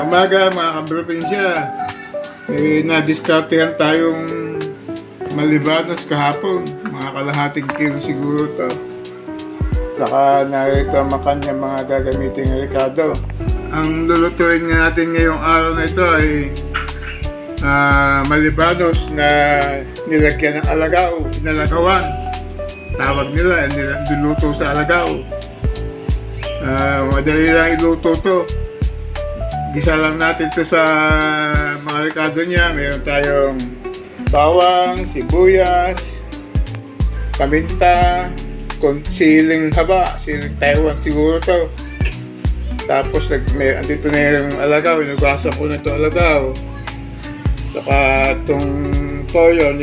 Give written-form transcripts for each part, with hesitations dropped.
umaga mga kaprobinsya. Na-discartehan tayong malibanos kahapon. Mga kalahating kilo siguro to. Saka narito ang kanyang mga gagamitin ng Ricardo. Ang lulutuin nga natin ngayong araw na ito ay malibanos na nilagyan ng alagaw, nalagawan. Tawag nila, niluto sa alagaw. Madali lang iluto to. Gisa lang natin to sa mga Ricardo niya. Meron tayong bawang, sibuyas, paminta, siling haba, siling Taiwan siguro to. Tapos andito na yung alagaw, inugasan ko na ito alagaw. Saka itong toyo,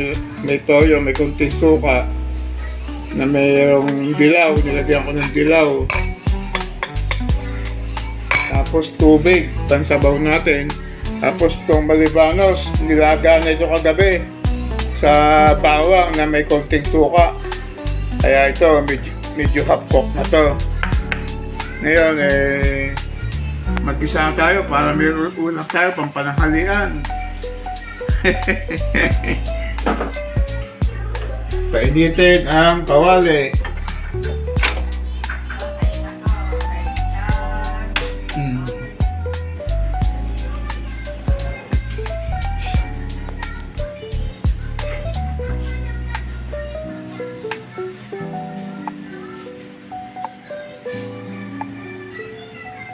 may kunting suka na mayroong dilaw, nilagyan ko ng dilaw. Tapos tubig, pansabaw natin. Tapos itong malibanos, nilaga na ito kagabi sa bawang na may konting suka. Kaya ito, medyo half cook na to. Ngayon, mag-isa tayo para may ulam tayo pang pananghalian. Painitin ang kawali.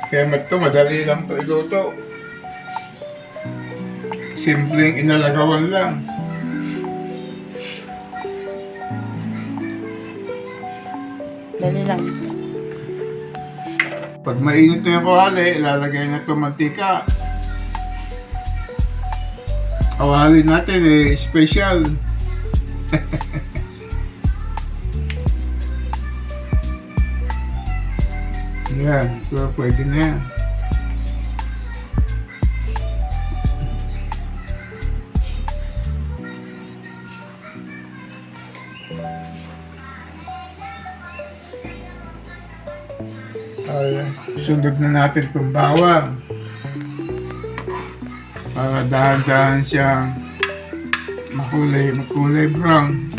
Kaya madali lang ito iluto. Simpleng inalagawan lang. Dali lang. Pag mainit na yung kawali, ilalagay na ito mantika. Kawali natin special. Yan, so pwede na yan. Sunod na natin itong bawang para dahan-dahan siyang makulay brown.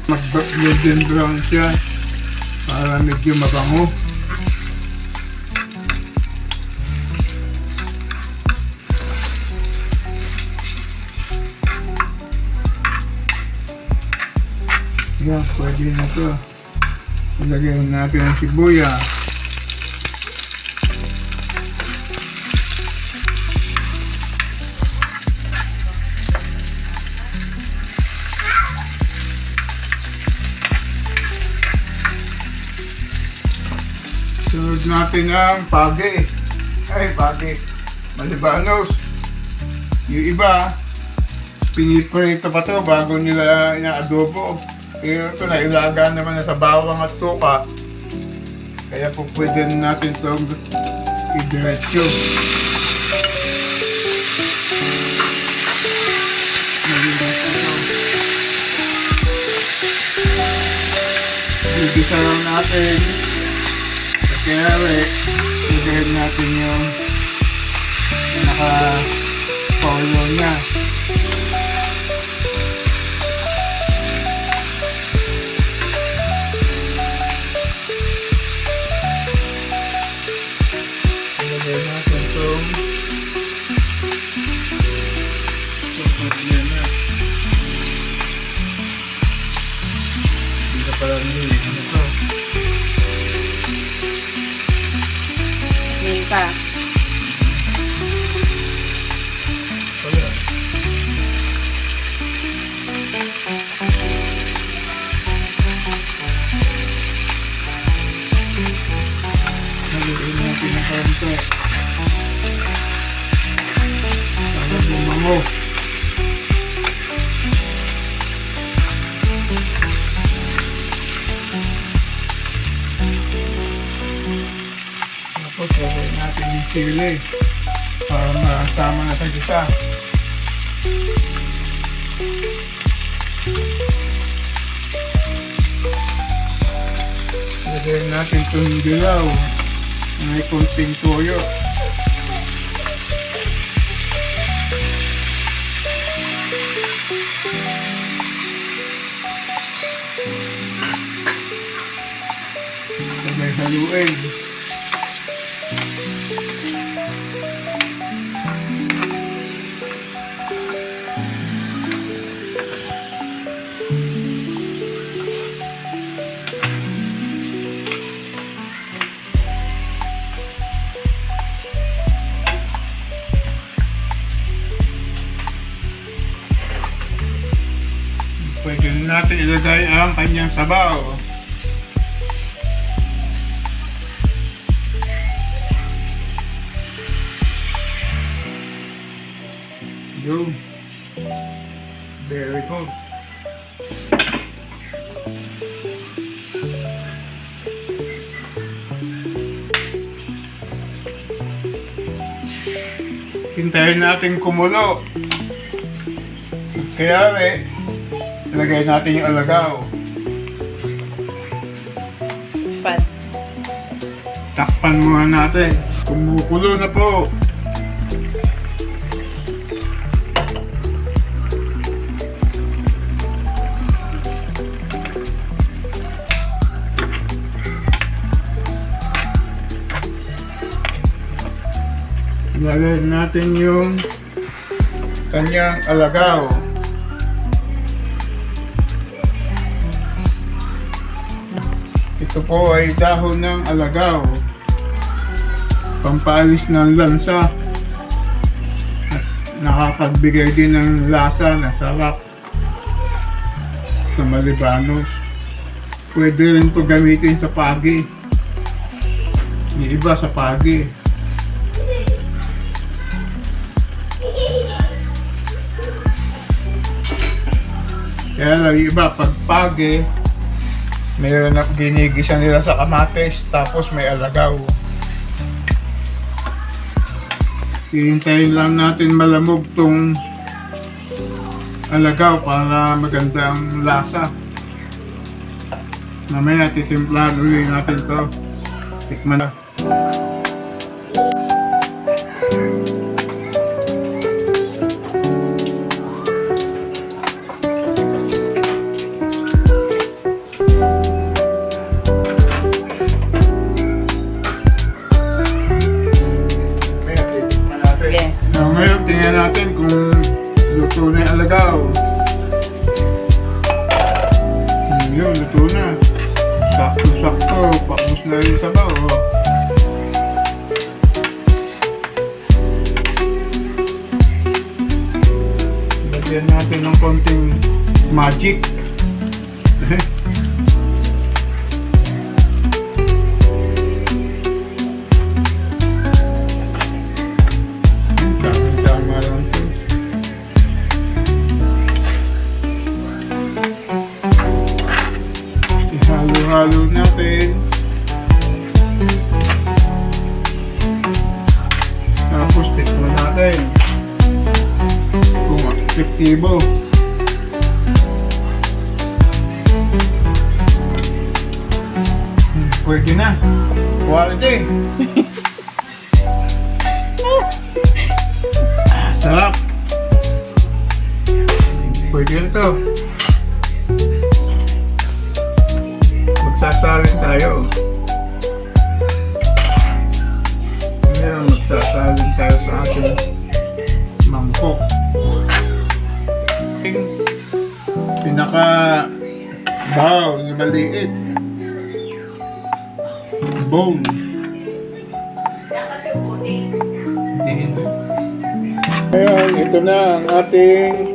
Mag-golden brown siya para medyo mabango. Yan, pwede na ito. Ilagay natin ang sibuyas. Sunod natin ang pagi. Malibanos. Yung iba, piniprito pa to bago nila inaadobo. Pero ito na, ilaga naman na sa bawang at suka. Kaya po pwede natin itong i-diretsyo. Igisa lang natin. Kaya ilagay natin yung naka-polo niya. Ilagay natin itong yan na. Hindi ka pala nilagay na ito. Pa. Haluin natin ng konti. mo. Tapos gagawin natin yung chili para masama na sa gisa. Lagyan natin itong dilaw na may konting toyo. Sabay haluin. Pwede rin natin ilagay ang kanyang sabaw. Yun. Very good. Hintayin natin kumulo. Kaya ilagay natin yung alagaw. Pan. Takpan muna natin. Kumukulo na po. Ilagay natin yung kanyang alagaw. Ito po ay dahon ng alagaw. Pampaalis ng lansa. At nakakagbigay din ng lasa na sarap sa malibanos. Pwede rin ito gamitin sa pagi. Yung iba sa pagi. Kaya lang yung iba pag pagi, mayroon na ginigisa nila sa kamatis, tapos may alagaw. Hihintayin lang natin malamog tong alagaw para maganda ang lasa. Mamaya titimplahan ulit natin to. Tikman na. Ngayon, tingnan natin kung luto na yung alagaw. Yun, luto na. Sakto-sakto. Pakbus na yung sabaw. Oh. Lagyan natin ng konting magic. Halo natin. Tapos tikman natin kung epektibo. Pwede na. Quality. Sarap. Pwede na to. Magsasalin tayo. Ngayon, magsasalin tayo sa ating mangkok. Pinaka bowl na maliit. Bowl. Ngayon, ito na ang ating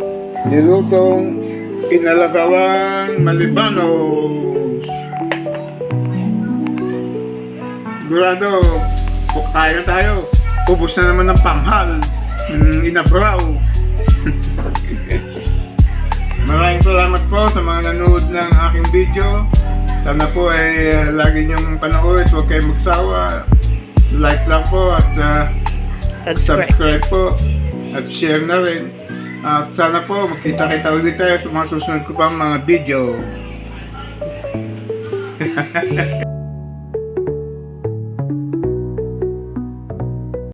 nilutong inalagawan malibanos. Sigurado, kaya tayo. Ubus na naman ng panghal. Inabraw. Maraming salamat po sa mga nanood ng aking video. Sana po ay lagi niyong panoorin. Huwag kayong magsawa. Like lang po at subscribe po. At share na rin. At sana po magkita-kita ulit tayo sa mga susunod ko pang mga video.